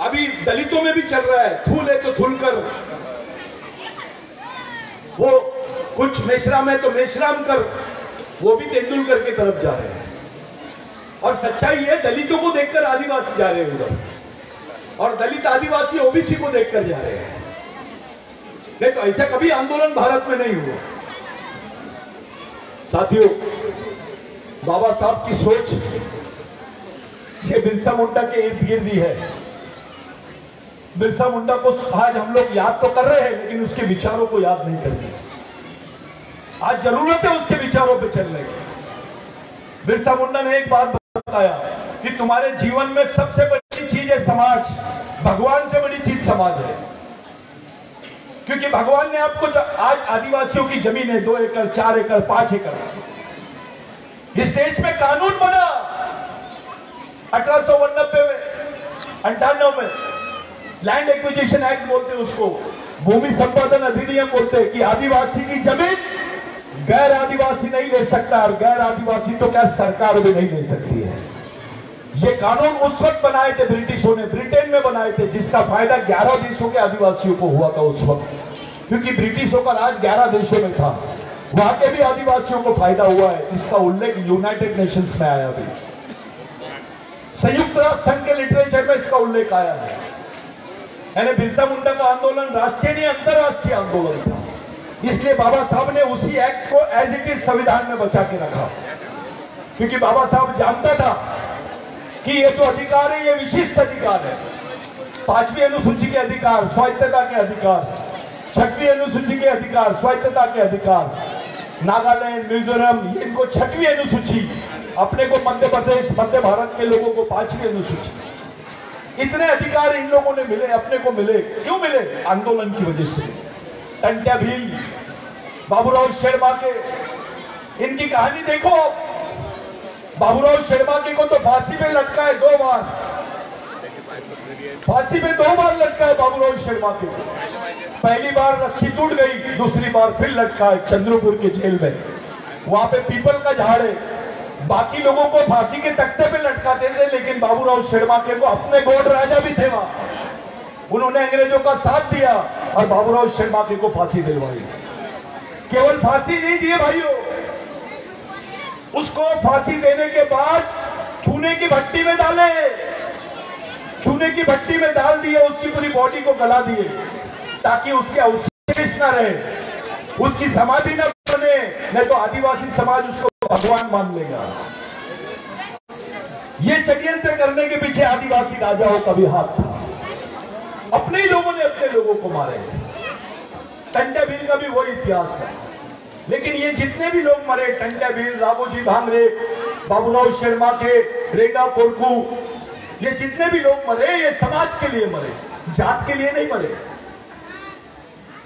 अभी दलितों में भी चल रहा है, थूल है तो थूल कर, वो कुछ मेश्राम है तो मेश्राम कर, वो भी तेंदुलकर की तरफ जा रहे हैं। और सच्चाई है, दलितों को देखकर आदिवासी जा रहे हैं उधर, और दलित आदिवासी ओबीसी को देखकर जा रहे हैं। नहीं तो ऐसा कभी आंदोलन भारत में नहीं हुआ। साथियों, बाबा साहब की सोच ये बिरसा मुंडा के इर्द गिर्द ही है। बिरसा मुंडा को आज हम लोग याद तो कर रहे हैं, लेकिन उसके विचारों को याद नहीं करते। आज जरूरत है उसके विचारों पे चलने की। बिरसा मुंडा ने एक बात बताया कि तुम्हारे जीवन में सबसे बड़ी चीज है समाज, भगवान से बड़ी चीज समाज है। क्योंकि भगवान ने आपको आज आदिवासियों की जमीन है 2 एकड़, 4 एकड़, 5 एकड़। इस देश में कानून बना 1898 में, 98 में, लैंड एक्विजिशन एक्ट बोलते हैं उसको, भूमि संपादन अधिनियम बोलते हैं कि आदिवासी की जमीन गैर आदिवासी नहीं ले सकता, और गैर आदिवासी तो क्या सरकार भी नहीं ले सकती है। ये कानून उस वक्त बनाए थे ब्रिटिशों ने, ब्रिटेन में बनाए थे, जिसका फायदा 11 देशों के आदिवासियों को हुआ था उस वक्त। क्योंकि ब्रिटिशों का राज 11 देशों में था, वहां के भी आदिवासियों को फायदा हुआ है। इसका उल्लेख यूनाइटेड नेशंस में आया भी, संयुक्त राष्ट्र संघ के लिटरेचर में इसका उल्लेख आया है। यानी बिरसा मुंडा का आंदोलन राष्ट्रीय नहीं अंतरराष्ट्रीय आंदोलन था। इसलिए बाबा साहब ने उसी एक्ट को एज इट इज संविधान में बचा के रखा, क्योंकि बाबा साहब जानता था कि ये जो अधिकार है ये विशिष्ट अधिकार है। 5वीं अनुसूची के अधिकार, स्वायत्तता के अधिकार, 6वीं अनुसूची के अधिकार, स्वायत्तता के अधिकार, नागालैंड, मिजोरम, इनको 6वीं अनुसूची, अपने को मध्य प्रदेश, मध्य भारत के लोगों को 5वीं अनुसूची। इतने अधिकार इन लोगों ने मिले, अपने को मिले। क्यों मिले? आंदोलन की वजह से। टंट्या भील, बाबूराव शेरमाके, इनकी कहानी देखो। बाबूराव शेरमाके को तो फांसी पे लटका है 2 बार, फांसी पे 2 बार लटका है बाबूराव शेरमाके को। पहली बार रस्सी टूट गई, दूसरी बार फिर लटका है चंद्रपुर के जेल में। वहां पे पीपल का झाड़ है, बाकी लोगों को फांसी के तख्ते पे लटकाते थे, लेकिन बाबूराव शेरमाके को अपने गोड राजा भी थे वहां, उन्होंने अंग्रेजों का साथ दिया और बाबूराव शेरमाके को फांसी दिलवाई। केवल फांसी नहीं दी भाइयों, उसको फांसी देने के बाद चूने की भट्टी में डाले, चूने की भट्टी में डाल दिए, उसकी पूरी बॉडी को गला दिए ताकि उसके अवशेष न रहे, उसकी समाधि न बने, नहीं तो आदिवासी समाज उसको भगवान मान लेगा। ये षड्यंत्र करने के पीछे आदिवासी राजाओं का भी हाथ था। अपने ही लोगों ने अपने लोगों को मारे। टंट्या भील का भी वही इतिहास था। लेकिन ये जितने भी लोग मरे, टंट्या भील, रामोजी भांगरे, बाबूराव शेरमाके, रेंगा कोरकू, ये जितने भी लोग मरे, ये समाज के लिए मरे, जात के लिए नहीं मरे।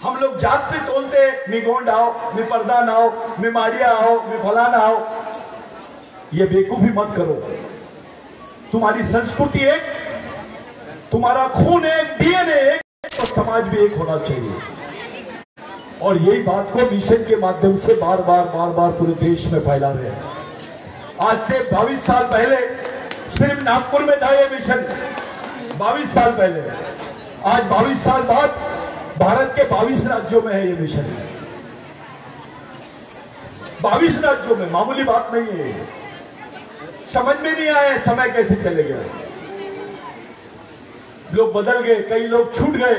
हम लोग जात पे तोलते, मी गोंड आओ, मी प्रधान आओ, मी माड़िया आओ, मी फलाना आओ। ये बेवकूफी मत करो। तुम्हारी संस्कृति एक, तुम्हारा खून एक, डीएनए एक, और समाज भी एक होना चाहिए। और यही बात को मिशन के माध्यम से बार बार पूरे देश में फैला रहे हैं। आज से 22 साल पहले सिर्फ नागपुर में था ये मिशन, 22 साल पहले। आज 22 साल बाद भारत के 22 राज्यों में है ये मिशन। 22 राज्यों में, मामूली बात नहीं है ये। समझ में नहीं आया समय कैसे चले गए। लोग बदल गए, कई लोग छूट गए,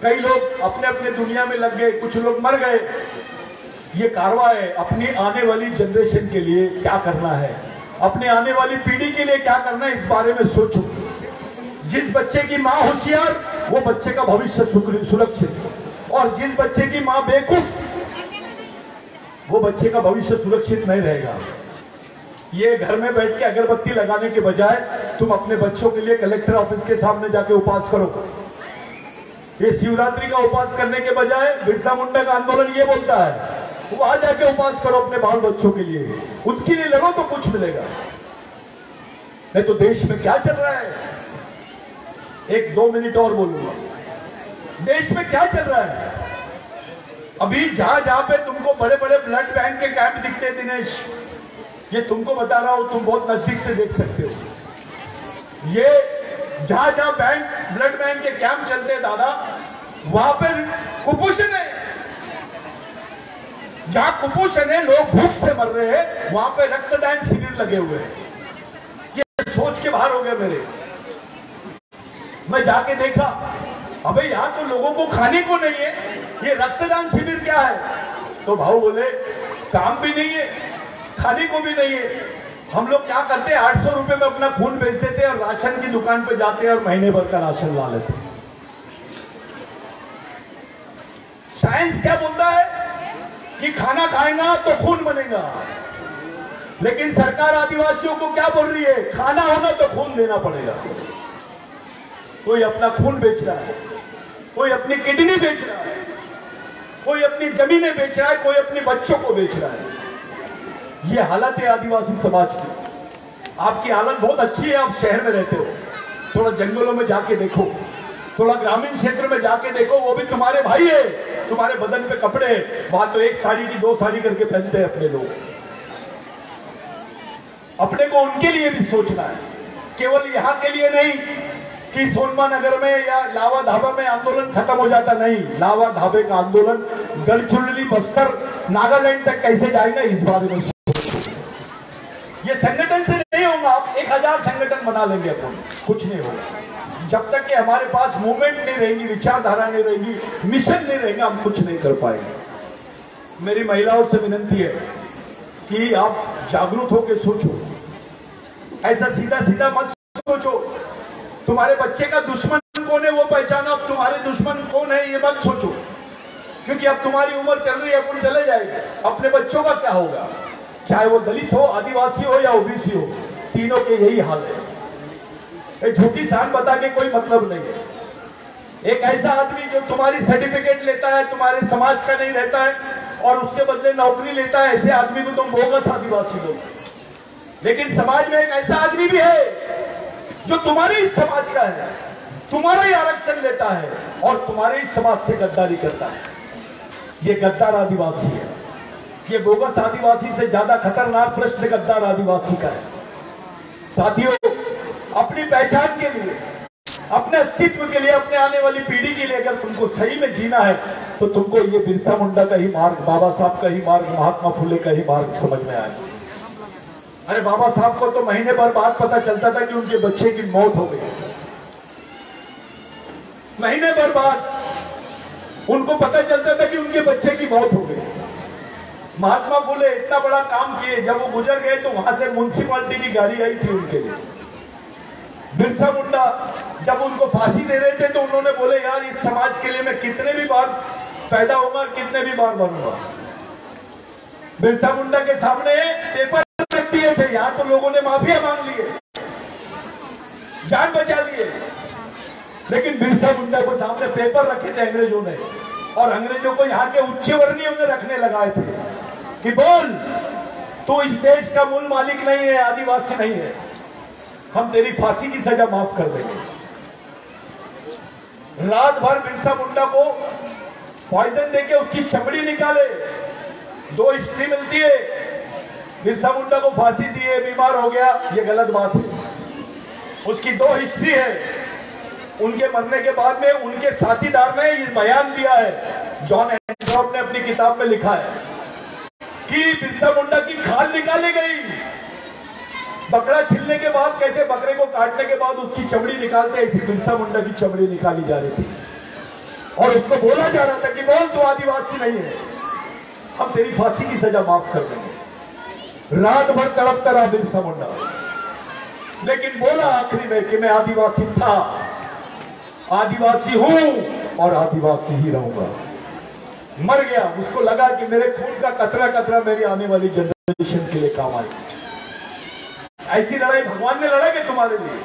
कई लोग अपने अपने दुनिया में लग गए, कुछ लोग मर गए। ये कारवां है अपनी आने वाली जनरेशन के लिए क्या करना है, अपने आने वाली पीढ़ी के लिए क्या करना है, इस बारे में सोचो। जिस बच्चे की मां होशियार, वो बच्चे का भविष्य सुरक्षित, और जिस बच्चे की मां बेवकूफ, वो बच्चे का भविष्य सुरक्षित नहीं रहेगा। ये घर में बैठ के अगरबत्ती लगाने के बजाय तुम अपने बच्चों के लिए कलेक्टर ऑफिस के सामने जाके उपवास करो। ये शिवरात्रि का उपवास करने के बजाय बिरसा मुंडा का आंदोलन ये बोलता है, वहां जाके उपवास करो अपने बाल बच्चों के लिए, उनके लिए लड़ो तो कुछ मिलेगा। नहीं तो देश में क्या चल रहा है, 1-2 मिनट और बोलूंगा। देश में क्या चल रहा है अभी, जहां जहां पे तुमको बड़े बड़े ब्लड बैंक के कैंप दिखते हैं दिनेश, ये तुमको बता रहा हूं, तुम बहुत नजदीक से देख सकते हो। ये जहां जहां ब्लड बैंक के कैंप चलते हैं दादा, वहां पर कुपोषण है। जहां कुपोषण है, लोग भूख से मर रहे हैं, वहां पे रक्तदान शिविर लगे हुए हैं। ये सोच के बाहर हो गया मेरे। मैं जाके देखा, अबे यहां तो लोगों को खाने को नहीं है, ये रक्तदान शिविर क्या है? तो भाऊ बोले काम भी नहीं है, खाने को भी नहीं है। हम लोग क्या करते हैं, 800 रुपए में अपना खून बेच देते हैं और राशन की दुकान पे जाते हैं और महीने भर का राशन ला लेते हैं। साइंस क्या बोलता है कि खाना खाएगा तो खून बनेगा, लेकिन सरकार आदिवासियों को क्या बोल रही है, खाना होगा तो खून देना पड़ेगा। कोई अपना खून बेच रहा है, कोई अपनी किडनी बेच रहा है, कोई अपनी जमीनें बेच रहा है, कोई अपने बच्चों को बेच रहा है। ये हालत है आदिवासी समाज की। आपकी हालत बहुत अच्छी है, आप शहर में रहते हो, थोड़ा जंगलों में जाके देखो, थोड़ा ग्रामीण क्षेत्र में जाके देखो, वो भी तुम्हारे भाई है, तुम्हारे बदन पे कपड़े, वहां तो 1 साड़ी की 2 साड़ी करके पहनते हैं अपने लोग। अपने को उनके लिए भी सोचना है, केवल यहां के लिए नहीं कि सोनमा नगर में या लावा धाबा में आंदोलन खत्म हो जाता, नहीं। लावा धाबे का आंदोलन गढ़चिरौली, बस्तर, नागालैंड तक कैसे जाएगा, इस बारे में ये संगठन से नहीं होगा। आप 1000 संगठन बना लेंगे, अपन कुछ नहीं होगा। जब तक कि हमारे पास मूवमेंट नहीं रहेगी, विचारधारा नहीं रहेगी, मिशन नहीं रहेगा, हम कुछ नहीं कर पाएंगे। मेरी महिलाओं से विनती है कि आप जागरूक होकर सोचो, ऐसा सीधा सीधा मत सोचो। तुम्हारे बच्चे का दुश्मन कौन है वो पहचानो, अब तुम्हारे दुश्मन कौन है ये मत सोचो, क्योंकि अब तुम्हारी उम्र चल रही है, अपन चले जाएंगे। अपने बच्चों का क्या होगा, चाहे वो दलित हो, आदिवासी हो या ओबीसी हो, तीनों के यही हाल है। एक झूठी शान बता के कोई मतलब नहीं है। एक ऐसा आदमी जो तुम्हारी सर्टिफिकेट लेता है, तुम्हारे समाज का नहीं रहता है और उसके बदले नौकरी लेता है, ऐसे आदमी को तुम बोगस आदिवासी बोलते। लेकिन समाज में एक ऐसा आदमी भी है जो तुम्हारे ही समाज का है, तुम्हारा ही आरक्षण लेता है और तुम्हारे ही समाज से गद्दारी करता है। ये गद्दार आदिवासी है। ये बोगस आदिवासी से ज्यादा खतरनाक प्रश्न गद्दार आदिवासी का है। साथियों, अपनी पहचान के लिए, अपने अस्तित्व के लिए, अपने आने वाली पीढ़ी के लिए अगर तुमको सही में जीना है तो तुमको ये बिरसा मुंडा का ही मार्ग, बाबा साहब का ही मार्ग, महात्मा फुले का ही मार्ग समझ में आए। अरे बाबा साहब को तो महीने भर बाद पता चलता था कि उनके बच्चे की मौत हो गई। महीने भर बाद उनको पता चलता था कि उनके बच्चे की मौत हो गई। महात्मा फुले इतना बड़ा काम किए, जब वो गुजर गए तो वहां से म्युनिसिपालिटी की गाड़ी आई थी उनके लिए। बिरसा मुंडा जब उनको फांसी दे रहे थे तो उन्होंने बोले, यार इस समाज के लिए मैं कितने भी बार पैदा होगा, कितने भी बार बनूंगा। बिरसा मुंडा के सामने पेपर रख दिए थे, यहां तो लोगों ने माफिया मांग लिए, जान बचा लिए, लेकिन बिरसा मुंडा को सामने पेपर रखे थे अंग्रेजों ने, और अंग्रेजों को यहाँ के उच्च वर्णियों में रखने लगाए थे कि बोल, तू इस देश का मूल मालिक नहीं है, आदिवासी नहीं है, हम तेरी फांसी की सजा माफ कर देंगे। रात भर बिरसा मुंडा को पॉइजन देके उसकी चमड़ी निकाले, 2 हिस्ट्री मिलती है, बिरसा मुंडा को फांसी दी है, बीमार हो गया, ये गलत बात है। उसकी 2 हिस्ट्री है, उनके मरने के बाद में उनके साथीदार ने ये बयान दिया है, जॉन हैंसॉप ने अपनी किताब में लिखा है कि बिरसा मुंडा की खाल निकाली गई। बकरा छिलने के बाद कैसे बकरे को काटने के बाद उसकी चमड़ी निकालते, ऐसी बिरसा मुंडा की चमड़ी निकाली जा रही थी और उसको बोला जा रहा था कि बोल तू आदिवासी नहीं है, हम तेरी फांसी की सजा माफ कर देंगे। रात भर तड़पता रहा बिरसा मुंडा, लेकिन बोला आखिरी में कि मैं आदिवासी था, आदिवासी हूं और आदिवासी ही रहूंगा। मर गया, उसको लगा कि मेरे खून का कतरा कतरा मेरी आने वाली जनरेशन के लिए काम आए। ऐसी लड़ाई भगवान ने लड़ा कि तुम्हारे लिए?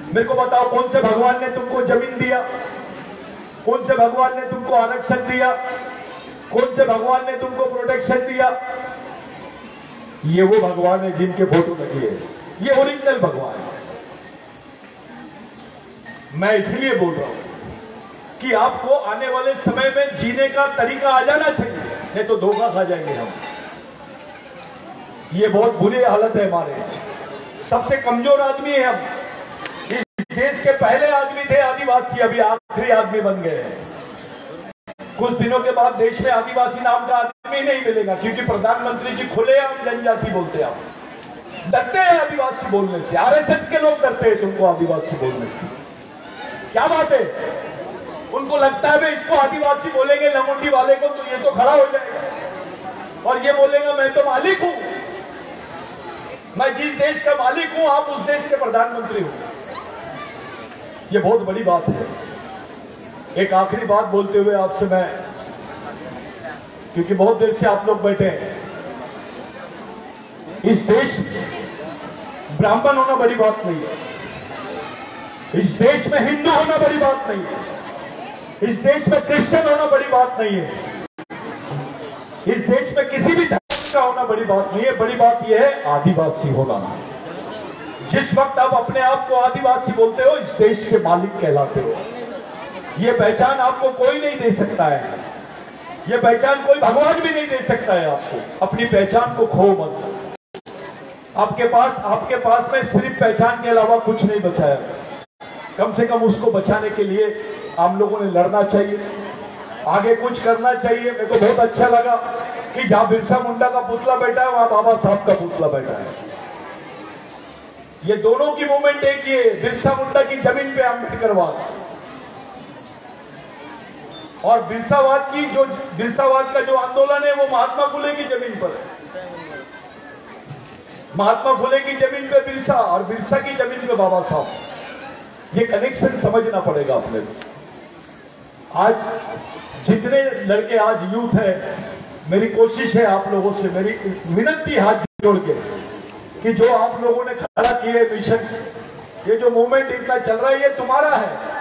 मेरे को बताओ, कौन से भगवान ने तुमको जमीन दिया? कौन से भगवान ने तुमको आरक्षण दिया? कौन से भगवान ने तुमको प्रोटेक्शन दिया? ये वो भगवान है जिनके फोटो लगी है, ये ओरिजिनल भगवान है। मैं इसलिए बोल रहा हूं कि आपको आने वाले समय में जीने का तरीका आ जाना चाहिए, नहीं तो धोखा खा जाएंगे हम। ये बहुत बुरी हालत है हमारे, सबसे कमजोर आदमी है हम। इस देश के पहले आदमी थे आदिवासी, अभी आखिरी आदमी बन गए हैं। कुछ दिनों के बाद देश में आदिवासी नाम का आदमी नहीं मिलेगा, क्योंकि प्रधानमंत्री जी खुलेआम जनजाति बोलते हैं। आप डरते हैं आदिवासी बोलने से, आरएसएस के लोग डरते हैं तुमको आदिवासी बोलने से। क्या बात है? उनको लगता है भाई इसको आदिवासी बोलेंगे लंगोटी वाले को तो ये तो खड़ा हो जाएगा और ये बोलेगा मैं तो मालिक हूं, मैं जिस देश का मालिक हूं आप उस देश के प्रधानमंत्री हो। ये बहुत बड़ी बात है। एक आखिरी बात बोलते हुए आपसे मैं, क्योंकि बहुत देर से आप लोग बैठे हैं, इस देश ब्राह्मण होना बड़ी बात नहीं है, इस देश में हिंदू होना बड़ी बात नहीं है, इस देश में क्रिश्चियन होना बड़ी बात नहीं है, इस देश में किसी भी धर्म का होना बड़ी बात नहीं है। बड़ी बात यह है आदिवासी होना। जिस वक्त आप अपने आप को आदिवासी बोलते हो, इस देश के मालिक कहलाते हो। यह पहचान आपको कोई नहीं दे सकता है, यह पहचान कोई भगवान भी नहीं दे सकता है आपको। अपनी पहचान को खो मत। आपके पास में सिर्फ पहचान के अलावा कुछ नहीं बचा है। कम से कम उसको बचाने के लिए हम लोगों ने लड़ना चाहिए, आगे कुछ करना चाहिए। मेरे को बहुत अच्छा लगा कि जहां बिरसा मुंडा का पुतला बैठा है वहां बाबा साहब का पुतला बैठा है। ये दोनों की मूवमेंट एक ही है, बिरसा मुंडा की जमीन पे अम्बेडकरवाद और बिरसावाद का जो आंदोलन है वो महात्मा फुले की जमीन पर है। महात्मा फुले की जमीन पे बिरसा और बिरसा की जमीन पे बाबा साहब। ये कनेक्शन समझना पड़ेगा अपने को। आज जितने लड़के आज यूथ है, मेरी कोशिश है आप लोगों से, मेरी विनती हाथ जोड़ के कि जो आप लोगों ने खड़ा किए मिशन, ये जो मूवमेंट इतना चल रहा है ये तुम्हारा है।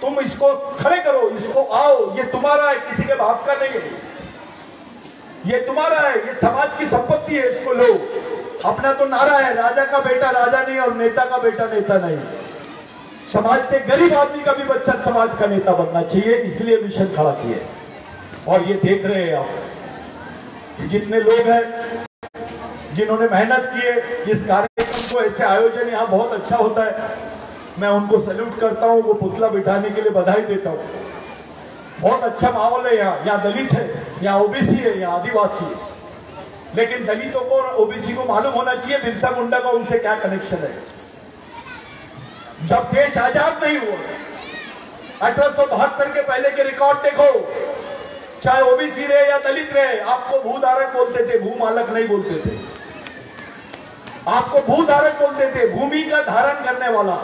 तुम इसको खड़े करो, इसको आओ, ये तुम्हारा है, किसी के बाप का नहीं है। ये तुम्हारा है, ये समाज की संपत्ति है, इसको लो। अपना तो नारा है, राजा का बेटा राजा नहीं और नेता का बेटा नेता नहीं। समाज के गरीब आदमी का भी बच्चा समाज का नेता बनना चाहिए, इसलिए मिशन खड़ा किए। और ये देख रहे हैं आप, जितने लोग हैं जिन्होंने मेहनत की है, इस कार्यक्रम को ऐसे आयोजन यहाँ बहुत अच्छा होता है, मैं उनको सैल्यूट करता हूँ। वो पुतला बिठाने के लिए बधाई देता हूँ। बहुत अच्छा माहौल है यहाँ दलित है, यहाँ ओबीसी है, यहाँ आदिवासी है। लेकिन दलितों को और ओबीसी को मालूम होना चाहिए बिरसा मुंडा का उनसे क्या कनेक्शन है। जब देश आजाद नहीं हुआ, 1872 के पहले के रिकॉर्ड देखो, चाहे ओबीसी रहे या दलित रहे, आपको भूधारक बोलते थे, भूमालक नहीं बोलते थे। आपको भूधारक बोलते थे, भूमि का धारण करने वाला।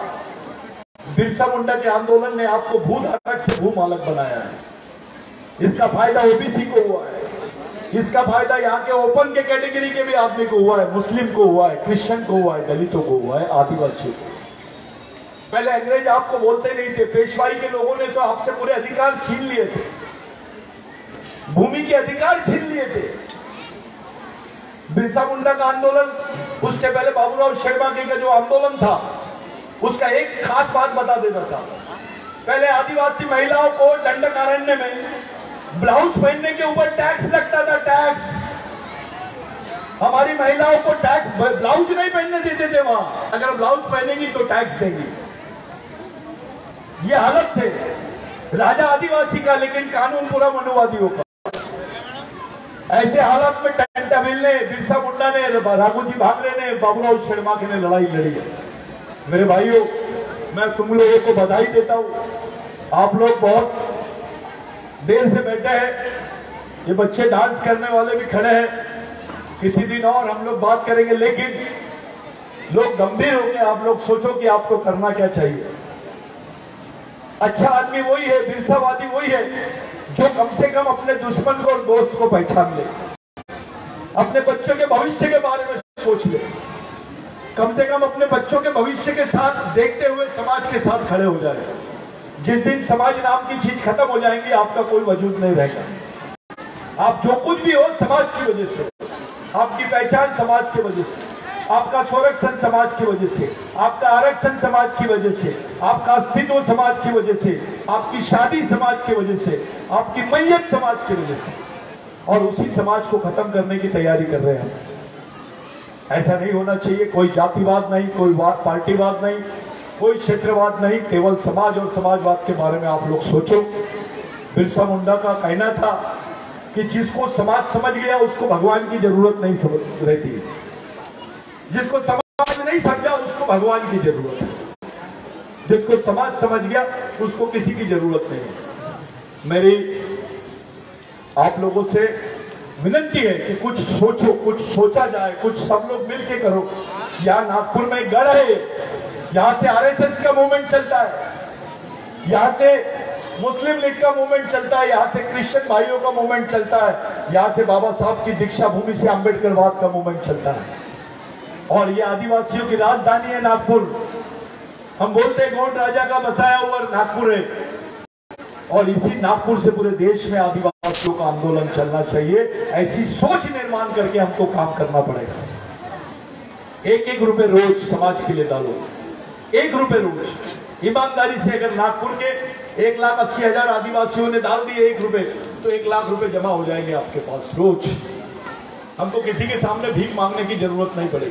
बिरसा मुंडा के आंदोलन ने आपको भूधारक से भूमालक बनाया है। इसका फायदा ओबीसी को हुआ है, इसका फायदा यहाँ के ओपन के कैटेगरी के भी आदमी को हुआ है, मुस्लिम को हुआ है, क्रिश्चियन को हुआ है, दलितों को हुआ है, आदिवासियों को। पहले अंग्रेज आपको बोलते नहीं थे, पेशवाई के लोगों ने तो आपसे पूरे अधिकार छीन लिए थे, भूमि के अधिकार छीन लिए थे। बिरसा मुंडा का आंदोलन, उसके पहले बाबूराव शर्मा जी का जो आंदोलन था, उसका एक खास बात बता देता था। पहले आदिवासी महिलाओं को दंडकारण्य में ब्लाउज पहनने के ऊपर टैक्स लगता था, टैक्स। हमारी महिलाओं को टैक्स, ब्लाउज नहीं पहनने देते थे वहां, अगर ब्लाउज पहनेगी तो टैक्स देंगी। ये हालत थे राजा आदिवासी का, लेकिन कानून पूरा मनुवादियों का। ऐसे हालात में टंटाबिल ने, बिरसा मुंडा ने, राघोजी भांगरे ने, बाबूराव शर्मा ने लड़ाई लड़ी है। मेरे भाइयों, मैं तुम लोगों को बधाई देता हूं। आप लोग बहुत देर से बैठे हैं, ये बच्चे डांस करने वाले भी खड़े हैं। किसी दिन और हम लोग बात करेंगे, लेकिन लोग गंभीर हो गए। आप लोग सोचो कि आपको करना क्या चाहिए। अच्छा आदमी वही है, बिरसावादी वही है जो कम से कम अपने दुश्मन को और दोस्त को पहचान ले, अपने बच्चों के भविष्य के बारे में सोच ले, कम से कम अपने बच्चों के भविष्य के साथ देखते हुए समाज के साथ खड़े हो जाए। जिस दिन समाज नाम की चीज खत्म हो जाएंगी, आपका कोई वजूद नहीं रहेगा। आप जो कुछ भी हो समाज की वजह से, आपकी पहचान समाज की वजह से, आपका संरक्षण समाज की वजह से, आपका आरक्षण समाज की वजह से, आपका अस्तित्व समाज की वजह से, आपकी शादी समाज की वजह से, आपकी मैयत समाज की वजह से, और उसी समाज को खत्म करने की तैयारी कर रहे हैं। ऐसा नहीं होना चाहिए। कोई जातिवाद नहीं, कोई पार्टीवाद नहीं, कोई क्षेत्रवाद नहीं, केवल समाज और समाजवाद के बारे में आप लोग सोचो। बिरसा मुंडा का कहना था कि जिसको समाज समझ गया उसको भगवान की जरूरत नहीं रहती है, जिसको समाज नहीं समझा उसको भगवान की जरूरत है, जिसको समाज समझ गया उसको किसी की जरूरत नहीं है। मेरी आप लोगों से विनती है कि कुछ सोचो, कुछ सोचा जाए, कुछ सब लोग मिलके करो। यहाँ नागपुर में एक गढ़ है, यहाँ से आरएसएस का मूवमेंट चलता है, यहाँ से मुस्लिम लीग का मूवमेंट चलता है, यहाँ से क्रिश्चियन भाइयों का मूवमेंट चलता है, यहाँ से बाबा साहब की दीक्षा भूमि से अंबेडकरवाद का मूवमेंट चलता है। और ये आदिवासियों की राजधानी है नागपुर। हम बोलते हैं गोंड राजा का बसाया हुआ नागपुर है, और इसी नागपुर से पूरे देश में आदिवासियों का आंदोलन चलना चाहिए। ऐसी सोच निर्माण करके हमको काम करना पड़ेगा। 1-1 रुपए रोज समाज के लिए डालो, 1 रुपए रोज ईमानदारी से। अगर नागपुर के 1,80,000 आदिवासियों ने डाल दिए 1 रुपए, तो 1 लाख रुपए जमा हो जाएंगे आपके पास रोज। हमको किसी के सामने भीख मांगने की जरूरत नहीं पड़ेगी।